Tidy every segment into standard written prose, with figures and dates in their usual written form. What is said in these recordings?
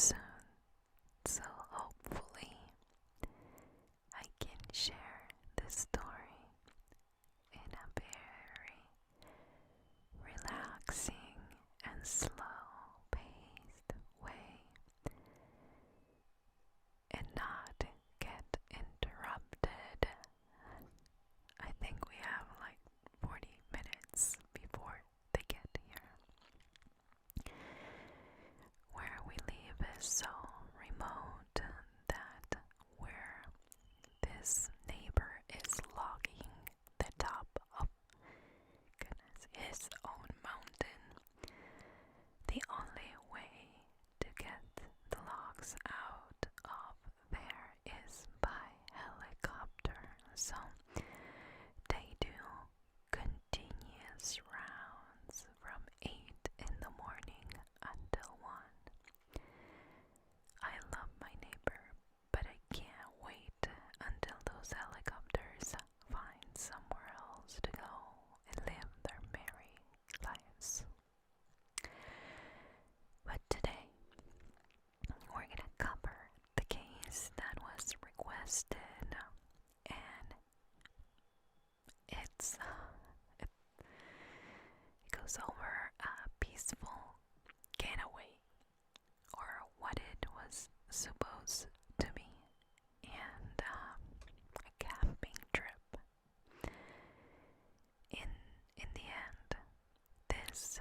soon, so hopefully I can share this story in a very relaxing and slow-paced way and not get interrupted. I think we have like 40 minutes before they get here. Where we live is so remote that where this neighbor is logging the top of his own mountain, the only way to get the logs out of there is by helicopter. So they do continuous rounds from 8 in the morning until 1. I love my neighbor, but I can't wait until those helicopters find somewhere else to go and live their merry lives. But today, we're gonna cover the case that was requested, and it goes over a peaceful getaway, or what it was supposed to be, and a camping trip. In the end, this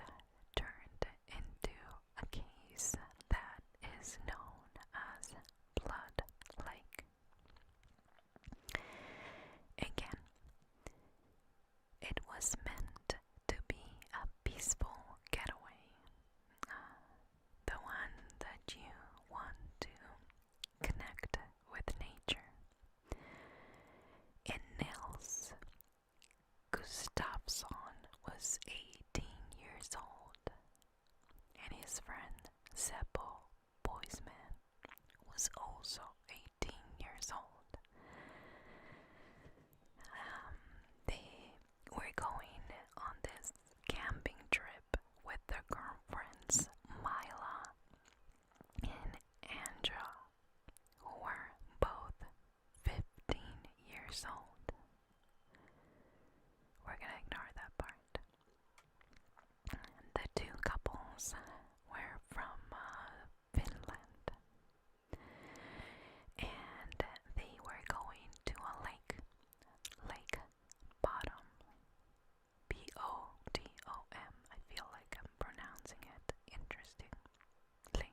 turned into a case that is known as Blood Lake. Again, it was meant to be a peaceful getaway, the one that you want to connect with nature. And Nils Gustafsson was 18 years old, and his friend Seppo Boisman was also 18 years old. They were going on this camping trip with their girlfriends Mila and Andra, who were both 15 years old. We're gonna ignore that part. The two couples were from Finland, and they were going to a Lake Bodom, B-O-D-O-M. I feel like I'm pronouncing it interestingly.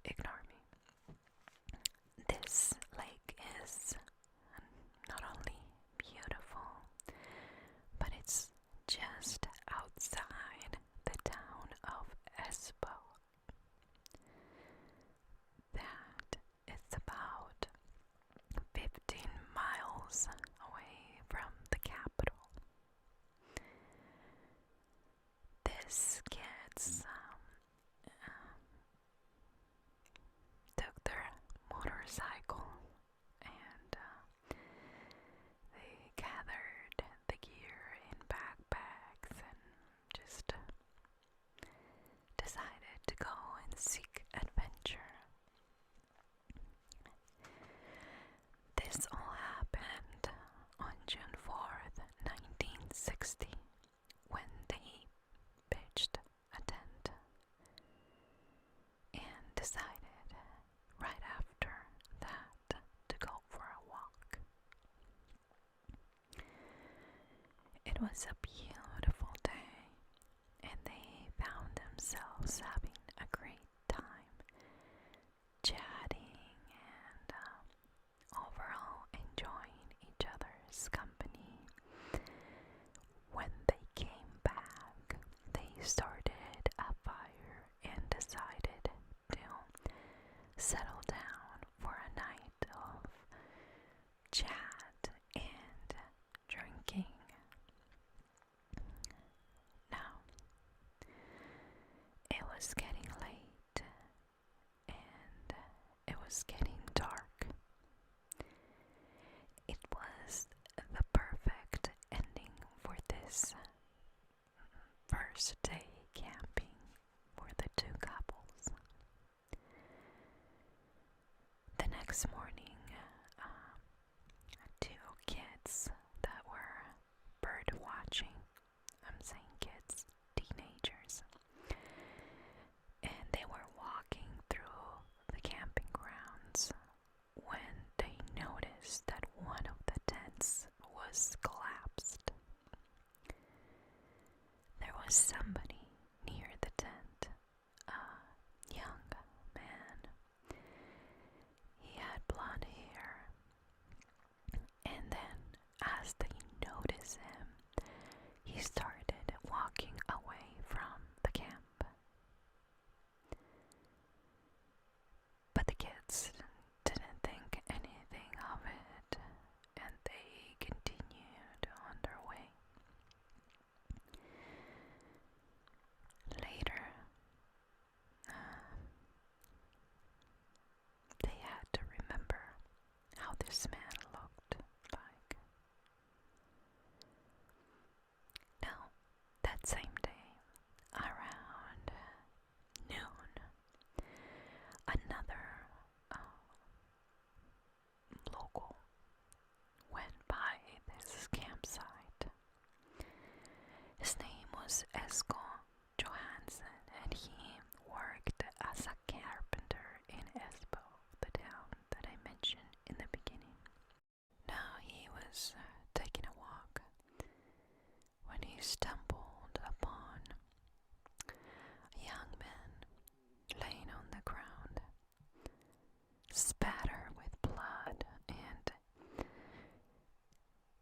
Ignore me. This lake is not only beautiful, but it's just outside the town of Espoo. That is about 15 miles away from the capital. These kids took their motorcycle and they gathered the gear in backpacks and just decided to go and seek adventure. This all happened on June 4th, 1960, when they pitched a tent and decided right after that to go for a walk. It was a beautiful day, and they found themselves having a great time, chatting and overall enjoying each other's company. When they came back, they started a fire and decided to settle down for a night of chat and drinking. Now, it was getting late and it was getting dark. It was the perfect ending for this first day camping next morning, two kids that were bird watching, I'm saying kids, teenagers, and they were walking through the camping grounds when they noticed that one of the tents was collapsed. There was somebody near the tent, a young man. He had blonde hair, and then as they noticed him, he started walking away from the camp. But the kids didn't think anything of it, and they continued on their way. Later, they had to remember how this man looked like. Now, that same day, around noon, another local went by this campsite. His name was Esko Johansson, and he worked as a carpenter in Esbo, the town that I mentioned in the beginning. Now he was taking a walk when he stumbled upon a young man laying on the ground, spattered with blood, and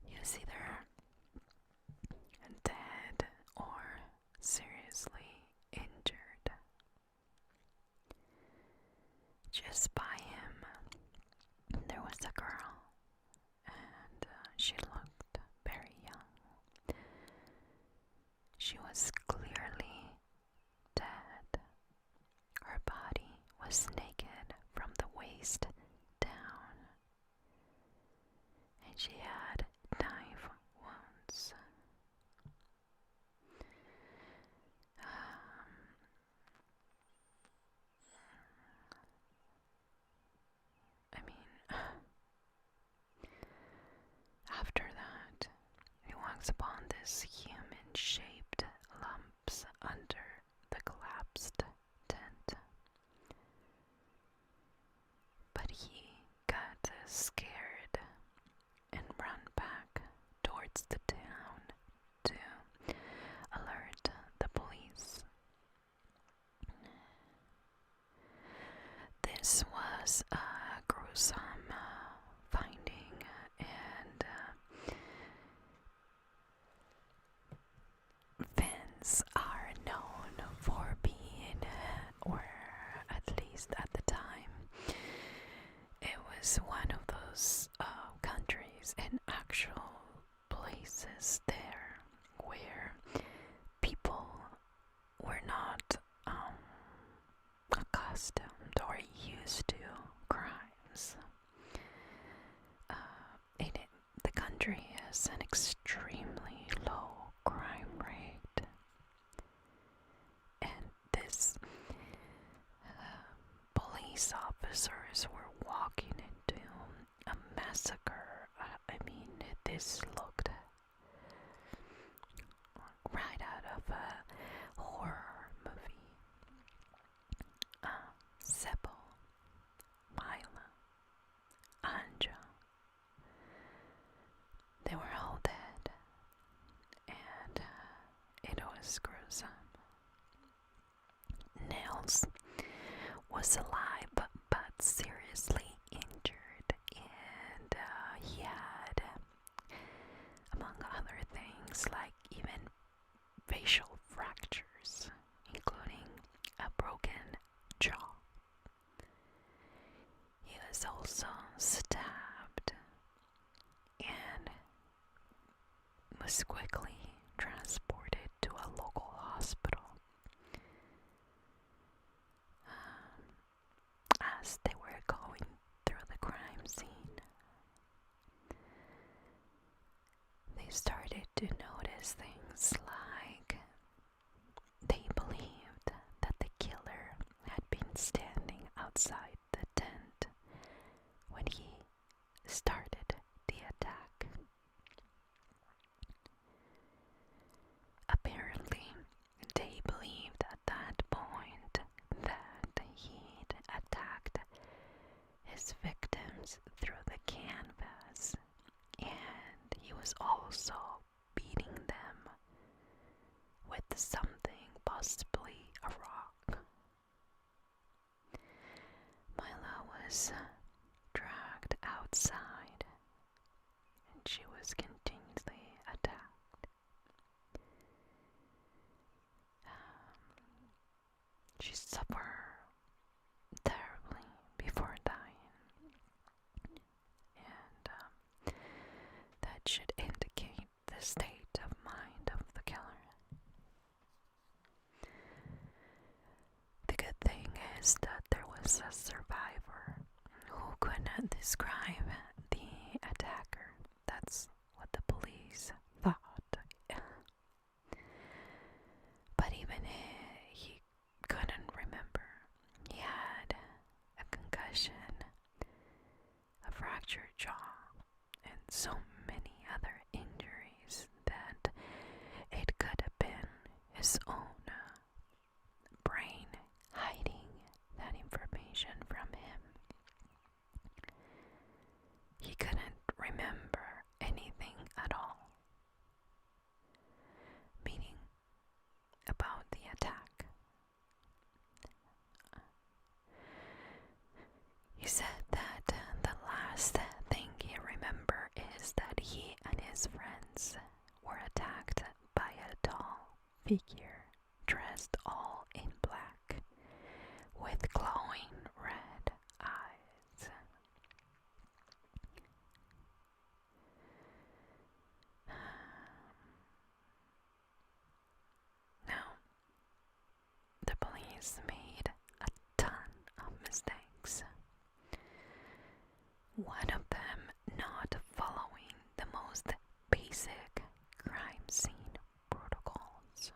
he was either dead or seriously injured. Just by him, there was a girl, and she looked very young. She was clearly dead. Her body was naked from the waist down, and she had knife wounds. I mean, after that, he walks upon this human-shaped lumps under the collapsed tent. But he got scared and ran back towards the town to alert the police. This was a gruesome finding, and Finns are known for being, or at least at the time, it was one of those countries and actual places there where people were not accustomed or used to crimes. The country has an extremely low crime rate, and this police officers were walking into a massacre. I mean, this looked right out of a horror movie. Seppo, Mila, Anja, they were all dead, and it was gruesome. Nils was alive but seriously injured, and he had, among other things, like even facial fractures, including a broken jaw. He was also stabbed and was quickly transported to a local hospital. As they were going through the crime scene, they started to notice things like they believed that the killer had been standing outside the tent possibly a rock. Mila was dragged outside and she was continuously attacked. She suffered terribly before dying, and that should indicate the state of mind of the killer. The good thing is that there was a survivor who could describe the attacker. That's what the police thought. But even he couldn't remember. He had a concussion, a fractured jaw, and so many other injuries that it could have been his own brain hiding that information from him. He couldn't remember anything at all, meaning about the attack. He said that the last thing he remembered is that he and his friends were attacked by a tall figure dressed all in black with glowing red eyes. Now, the police made a ton of mistakes. One of them not following the most basic crime scene protocols.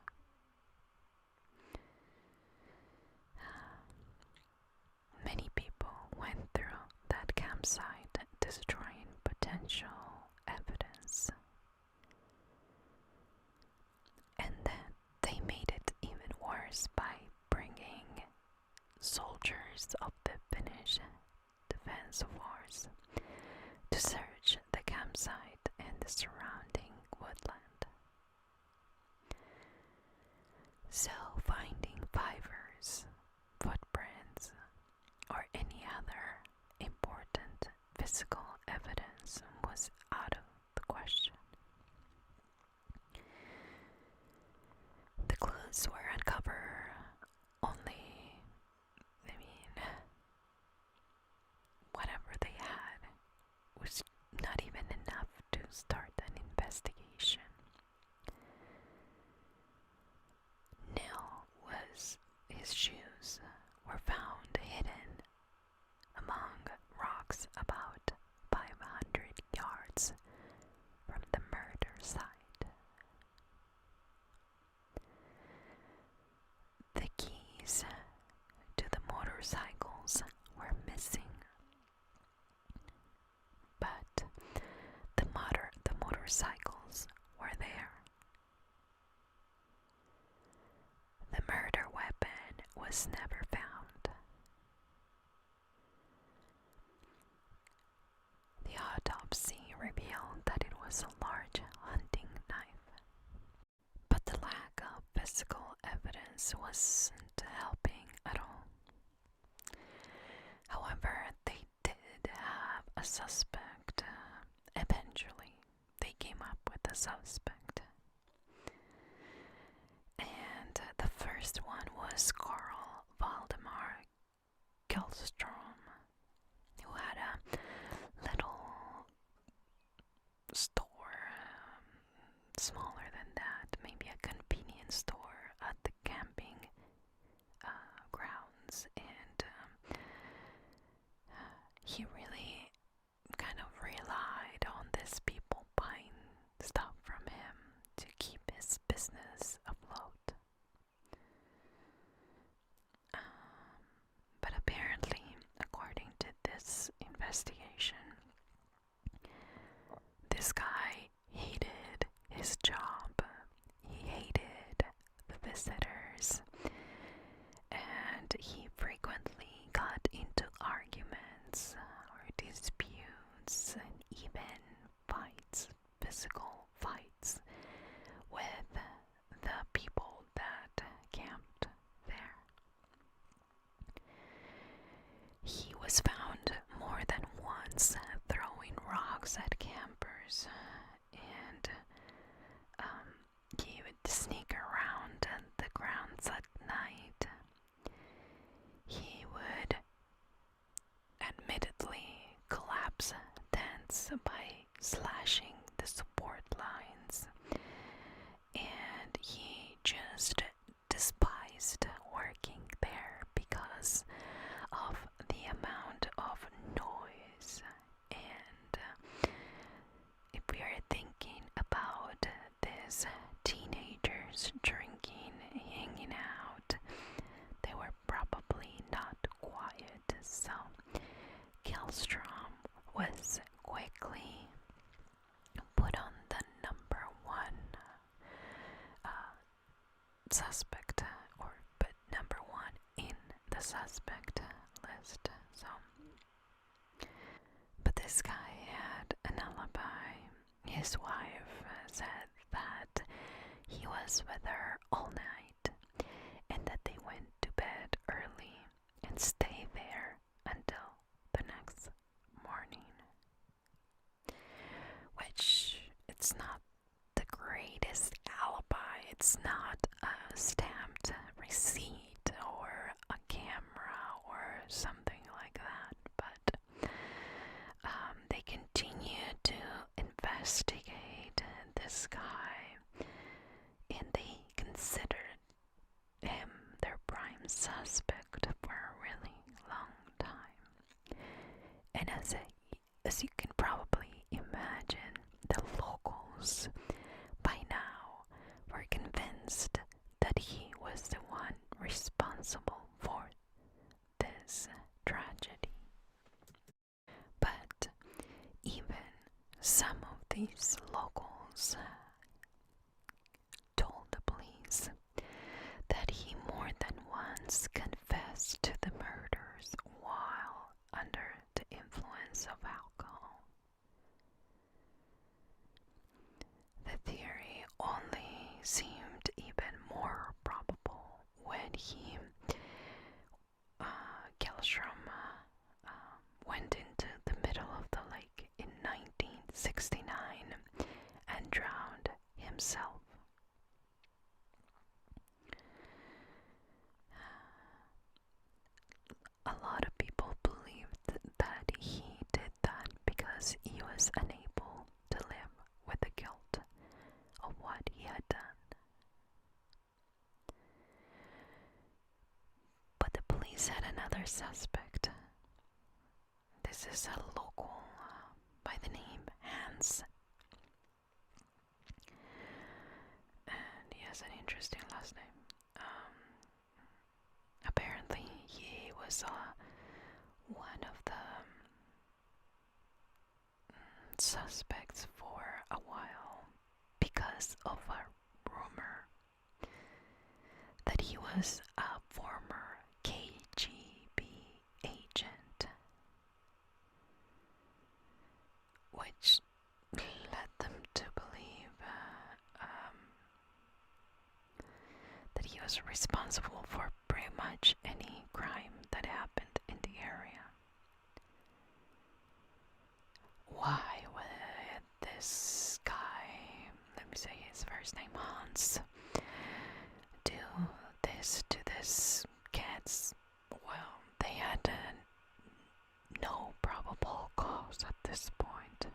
Many people went through that campsite destroying potential evidence. And then they made it even worse by bringing soldiers of the Finnish Defense Force to search the campsite and the surrounding woodland. So finding fibers, footprints, or any other important physical evidence was out of the question. The clues were uncovered only, whatever they had was not even enough to start an investigation. His shoes were found hidden among rocks about 500 yards from the murder site. The keys to the motorcycles were missing, but the motorcycles were there. The murder weapon was never found. The autopsy revealed that it was a large hunting knife. But the lack of physical evidence wasn't helping at all. However, they did have a suspect. Eventually, they came up with a suspect. And the first one was Carl Valdemar Kjellstrom, who had a little store, smaller than that, maybe a convenience store at the camping grounds, and he really kind of relied on these people buying stuff from him to keep his business afloat. But apparently, according to this investigation, this guy hated his job. He hated the visitors, and he frequently got into arguments or disputes and even fights, physical fights, with the people that camped house, and he would sneak around the grounds at night. He would admittedly collapse tents by slashing the support lines, and he just despised working there because of the amount of noise. And if we are thinking about these teenagers drinking, hanging out, they were probably not quiet, so Kjellstrom was quickly put on the #1 suspect, but #1 in the suspect list. So, but this guy had an alibi. His wife said that he was with her all night and that they went to bed early and stayed there until the next morning. Which, it's not the greatest alibi. It's not a stamped receipt or a camera or something like that, but they continue to investigate this guy, and they considered him their prime suspect for a really long time. And as you can probably imagine, the locals by now were convinced that he was the one responsible for this tragedy. But even some of these locals told the police that he more than once confessed to the murders while under the influence of alcohol. The theory only seemed even more probable when Kjellstrom went into the middle of the lake in 1969 and drowned himself. A lot of people believed that he did that because he was unable to live with the guilt of what he had done. But the police had another suspect. This is a local by the name Hans. And he has an interesting last name. Apparently he was one of the suspects for a while because of a rumor that he was a former KGB agent, which led them to believe that he was responsible for pretty much any crime that happened in the area. Why would this guy, let me say his first name, Hans, do this to this kids? Well, they had no probable cause at this point.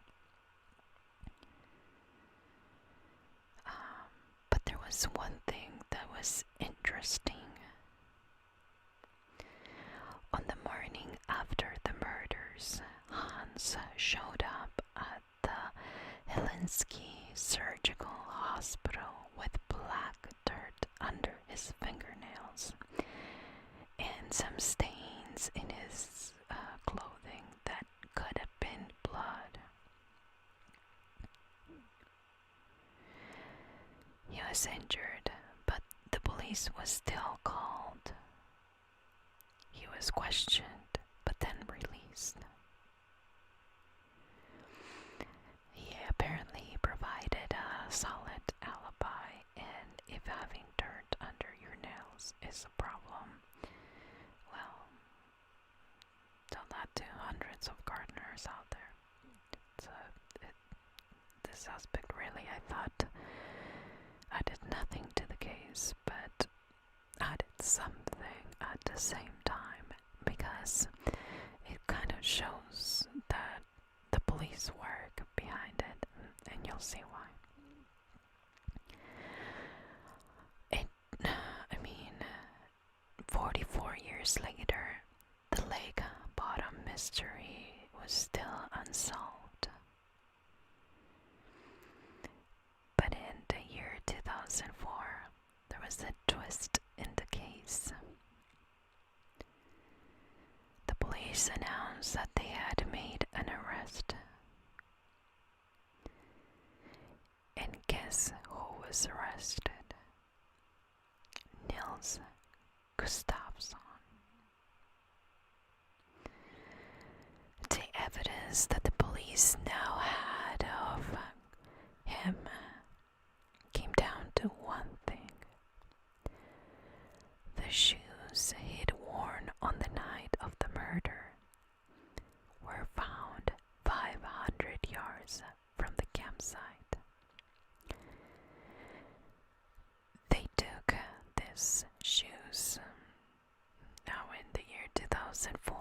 But there was one thing that was interesting. On the morning after the murders, Hans showed up at the Helsinki Surgical Hospital with black dirt under his fingernails and some stains in his clothing that could have been blood. He was injured, but the police was still called. He was questioned, but then released. He apparently provided a solid alibi, and if having dirt under your nails is a problem, well, tell that to hundreds of gardeners out there. the suspect, really. I thought I did nothing to the case, but I did something at the same time, because it kind of shows that the police work behind it, and you'll see why. I mean, 44 years later, the Lake Bodom mystery was still unsolved. But in the year 2004, there was a twist in the case. The police announced that they had made an arrest. And guess who was arrested? Nils Gustafsson. The evidence that the police now had of him came down to one thing. The shoes he'd worn on the night of the murder were found 500 yards from the campsite. They took these shoes now in the year 2004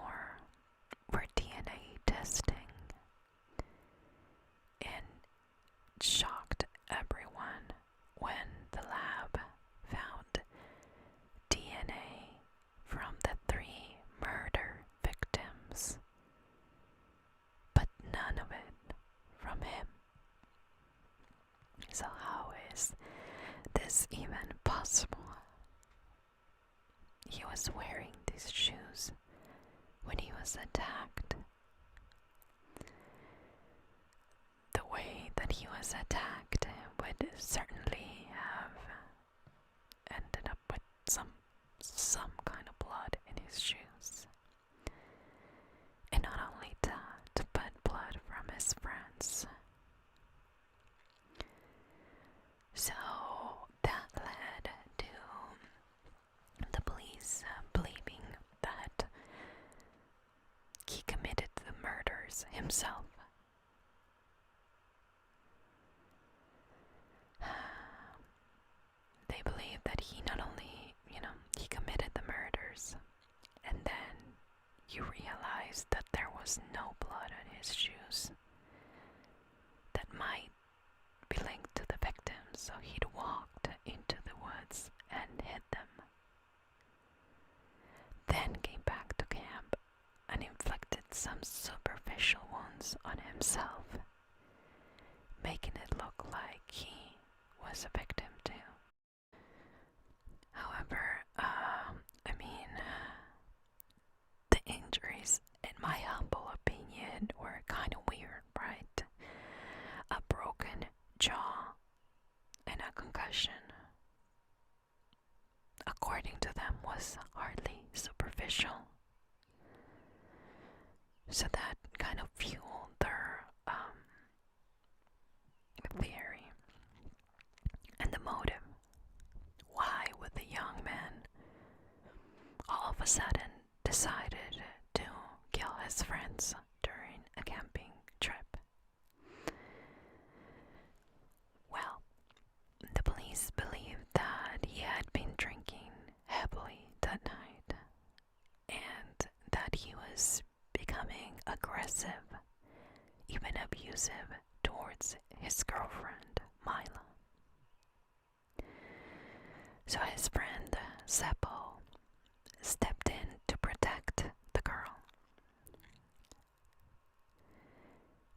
for DNA testing, and shocked everyone when the lab found DNA from the 3 murder victims, but none of it from him. So how is this even possible? He was wearing these shoes when he was attacked. The way that he was attacked would certainly have ended up with some kind of blood in his shoes. And not only that, but blood from his friends. So that led to the police believing that he committed the murders himself. They believe that he not only, he committed the murders, and then you realize that there was no blood on his shoes that might be linked to the victims, so he'd walked into the woods and hid them. Then came back to camp and inflicted some superficial wounds on himself, making it look like he was a victim too. However, the injuries, in my humble opinion, were kind of weird, right? A broken jaw and a concussion, according to them, was hardly superficial. So that kind of fueled their theory. And the motive. Why would the young man all of a sudden decided to kill his friends during a camping trip? Well, the police believed that he had been drinking heavily that night, and that he was becoming aggressive, even abusive, towards his girlfriend, Mila. So his friend, Seppo, stepped in to protect the girl.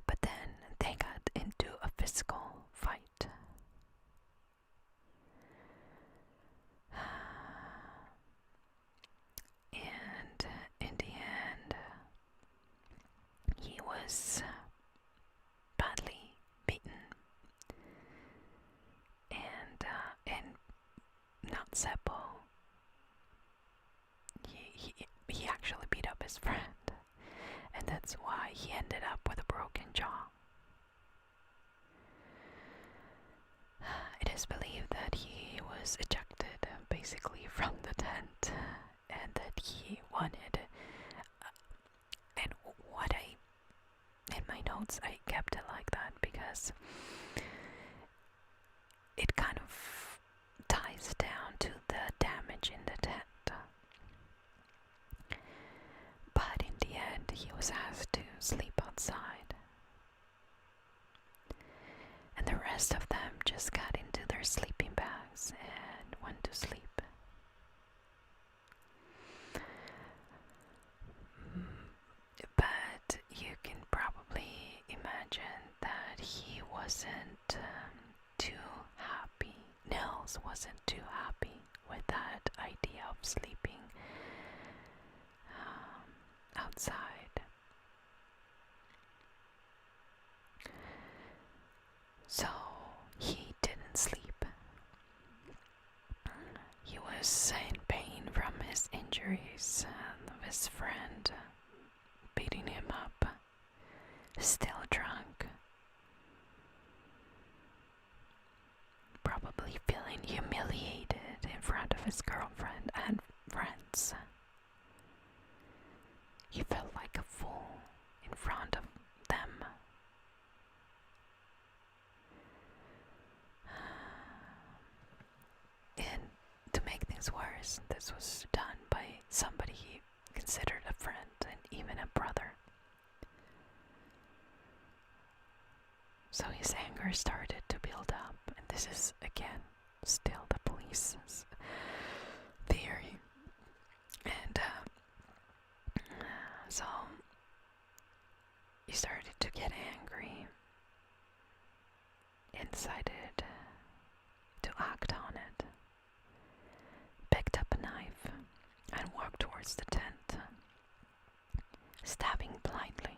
But then they got into a physical fight. And in the end, he was badly beaten. And not Seppo. He actually beat up his friend, and that's why he ended up with a broken jaw. It is believed that he was ejected basically from the tent, and that he wanted, and in my notes I kept it like that because their sleeping bags and went to sleep. But you can probably imagine that he wasn't too happy. Nils wasn't too happy with that idea of sleeping outside. So he didn't sleep. He was in pain from his injuries and of his friend beating him up, still drunk, probably feeling humiliated in front of his girlfriend and friends. He felt like a fool in front of them. And to make things worse, this was done by somebody he considered a friend and even a brother. So his anger started to build up, and this is again still the police's theory. And so he started to get angry and decided to act on it. Picked up a knife and walked towards the tent, stabbing blindly.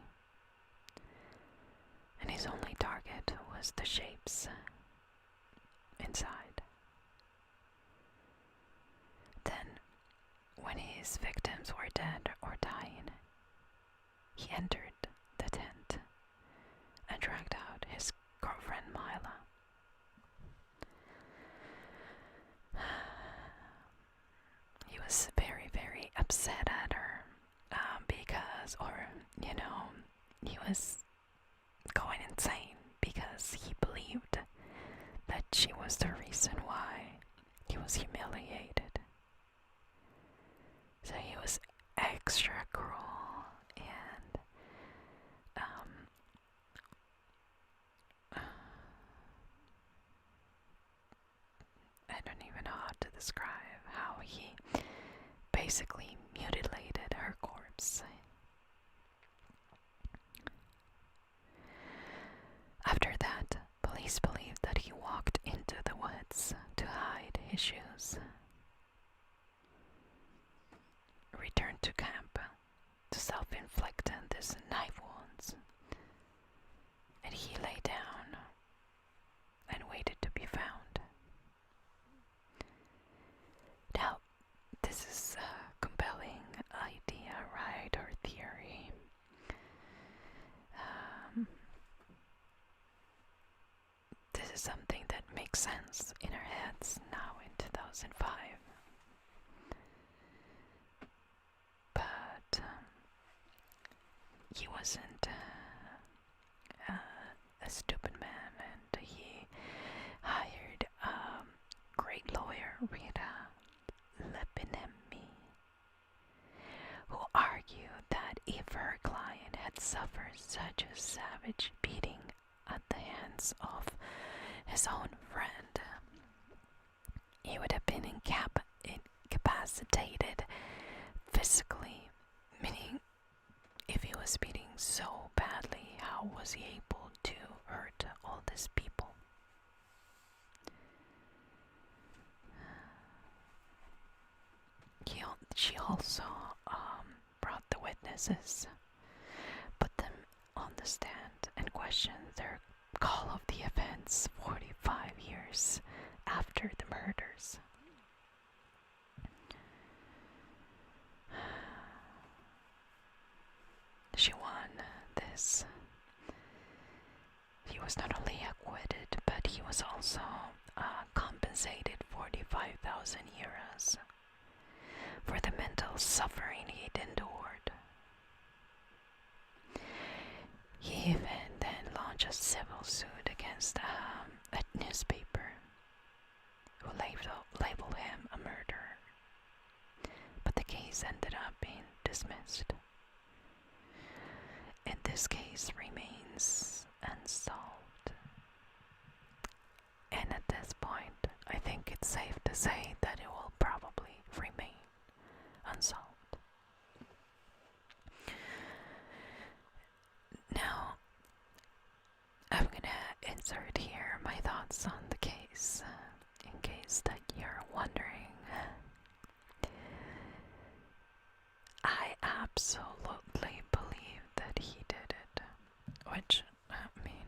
And his only target was the shapes inside. Then, when his victims were dead or dying, he entered the tent and dragged out his girlfriend Mila. He was very, very upset at her because, he was going insane because he believed that she was the reason why he was humiliated. So he was extra cruel and I don't even know how to describe how he basically mutilated her corpse. After that, police believe that he walked into the woods to hide his shoes, returned to camp to self-inflict these knife wounds, and he lay down and waited to be found. Now, this is a compelling idea, right, or theory. This is something that makes sense in our heads now in 2005. But he wasn't a stupid man, and he hired a great lawyer, Rita Lepinemi, who argued that if her client had suffered such a savage beating at the hands of his own friend, he would have been incapacitated physically, meaning if he was beating so badly, how was he able to hurt all these people? She also brought the witnesses, put them on the stand, and questioned their recall of the events 45 years after the murders. She won this. He was not only acquitted, but he was also compensated 45,000 euros for the mental suffering he'd endured. He even then launched a civil suit against a newspaper who labeled him a murderer, but the case ended up being dismissed. And this case remains unsolved. And at the this point, I think it's safe to say that it will probably remain unsolved. Now, I'm gonna insert here my thoughts on the case, in case that you're wondering. I absolutely believe that he did it, which, I mean,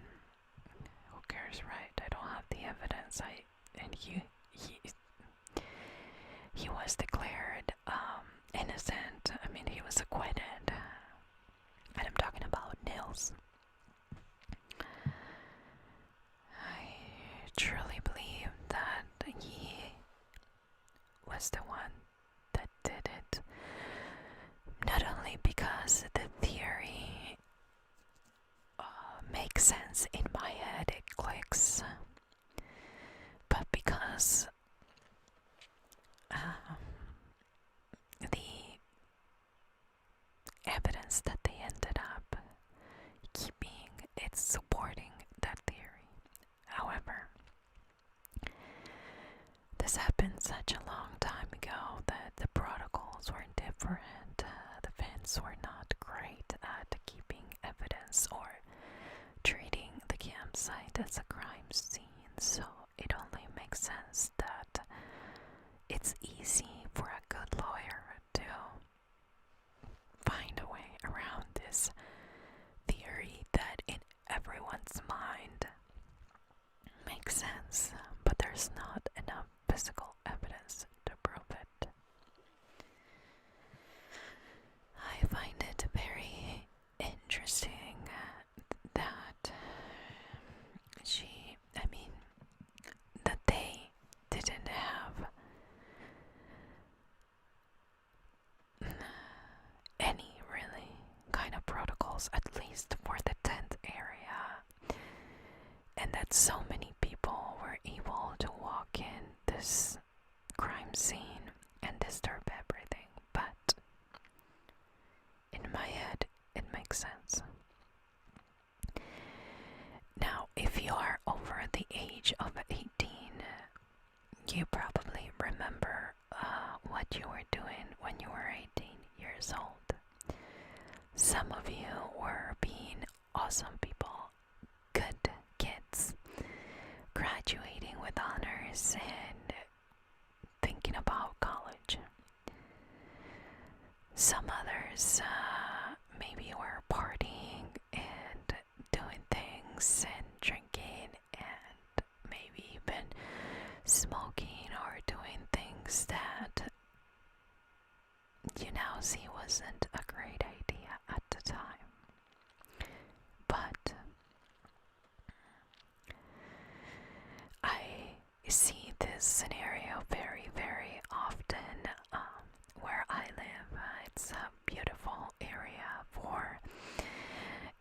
who cares, right? I don't have the evidence. He was declared innocent. I mean, he was acquitted, and I'm talking about Nils. I truly believe that he was the one that did it. Not only because the theory makes sense in my head, it clicks, but because the evidence that they ended up keeping, it's supporting that theory. However, this happened such a long time ago that the protocols were different. The Finns were not great at keeping evidence or treating the campsite as a crime scene, so it only makes sense that it's easy for a good lawyer to find a way around this theory that in everyone's mind makes sense, but there's not enough physical evidence to prove it. I find it very interesting that that they didn't have any really kind of protocols, at least for the tent area, and that so many people were able to walk in this crime scene and disturb everything. But in my head, it makes sense. Now, if you are over the age of 18, you probably remember what you were doing when you were 18 years old. Some of you were being awesome people, good kids, graduating with honors and thinking about college. Some others maybe were partying and doing things and drinking and maybe even smoking or doing things that you now see wasn't a great idea at the time. But I see this scenario very, very often where I live. It's a beautiful area for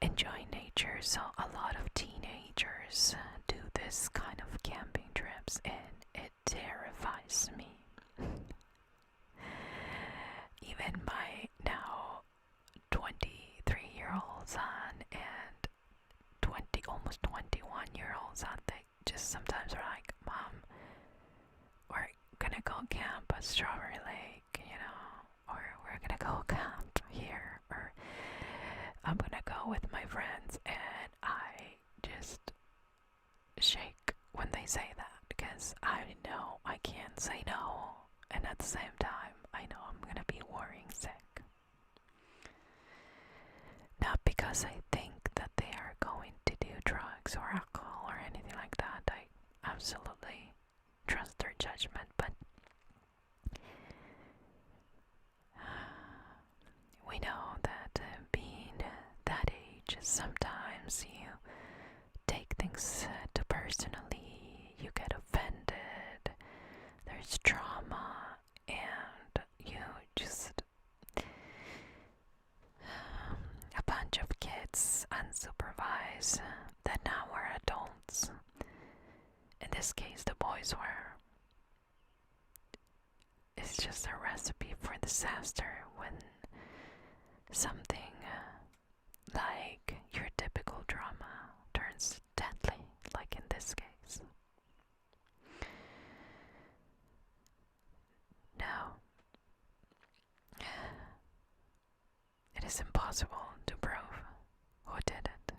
enjoying nature, so a lot of teenagers do this kind of camping trips, and it terrifies me. Even my now 23-year-old son and almost 21-year-old son, they just sometimes are like, Mom, we're gonna go camp at Strawberry Lake, or we're gonna go camp here, or I'm gonna go with my friends, and I just shake when they say that, because I know I can't say no, and at the same time, I know I'm gonna be worrying sick. Not because I think that they are going to do drugs or alcohol or anything like that. I absolutely trust their judgment, but we know that being that age, sometimes you take things too personally, you get offended, there's trauma, and you just a bunch of kids unsupervised that now are adults. In this case, the boys were. It's just a recipe for disaster when something like your typical drama turns deadly, like in this case. is impossible to prove who did it.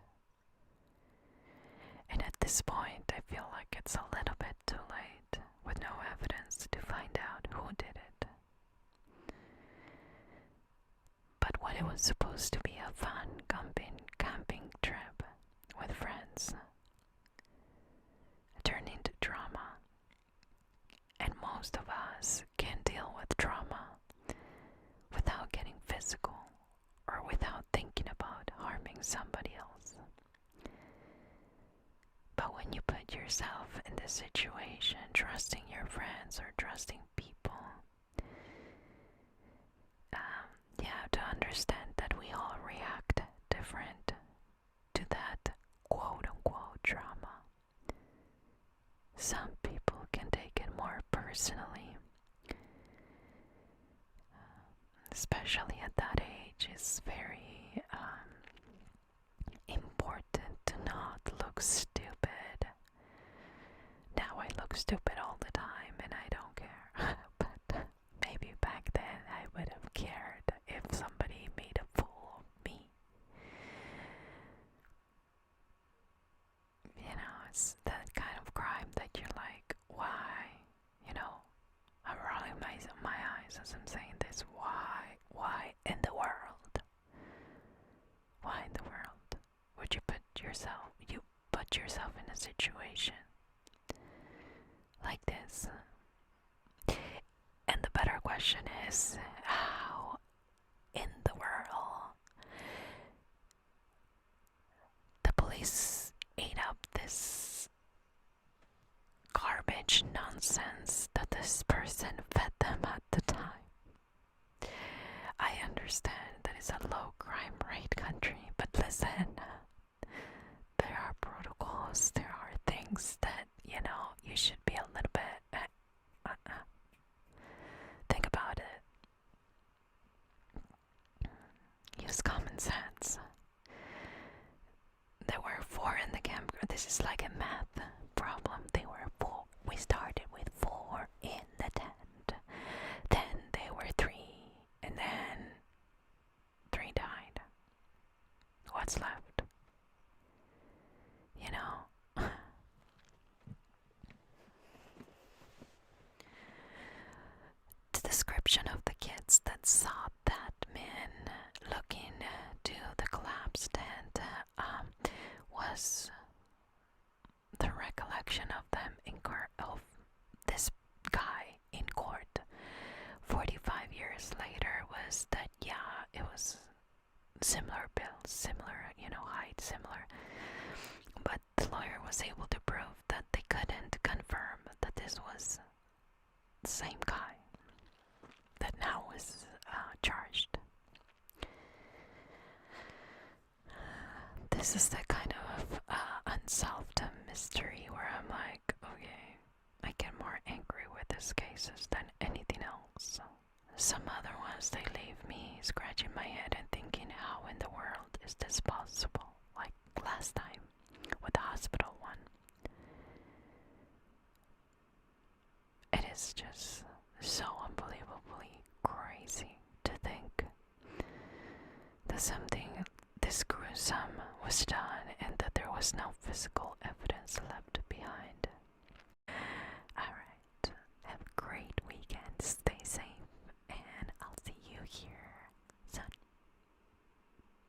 And at this point, I feel like it's a little bit too late with no evidence to find out who did it. But what it was supposed to be a fun camping trip with friends turned into drama. And most of us can deal with drama without getting physical or without thinking about harming somebody else. But when you put yourself in this situation, trusting your friends or trusting people, you have to understand that we all react different to that quote-unquote drama. Some people can take it more personally, especially at that age. It's very important to not look stupid. Now I look stupid all the time and I don't care. But maybe back then I would have cared if somebody made a fool of me. You know, it's that kind of crime that you're like, why? You know, I'm rolling my eyes as I'm saying this. Why in the world? Why in the world would you put yourself in a situation like this? And the better question is, how in the world the police ate up this garbage nonsense that this person fed them at the time. I understand that it's a low crime rate country, but listen, there are protocols, there are things that, you know, you should be a little bit, think about it. Use common sense. There were 4 in the campground. This is like a math problem. There were 4. We started with 4 in the tent. Then there were 3. And then 3 died. What's left? You know? The description of the kids that saw that man looking to the collapsed tent was the recollection of them in court, of this guy in court 45 years later, was that it was similar build, similar, you know, height, similar, but the lawyer was able to prove that they couldn't confirm that this was the same guy that now was charged. This is the kind of unsolved mystery where I'm like, okay, I get more angry with these cases than anything else. Some other ones, they leave me scratching my head and thinking, how in the world is this possible? Like last time with the hospital one. It is just so unbelievably crazy to think that something this gruesome was done and that there was no physical evidence left behind.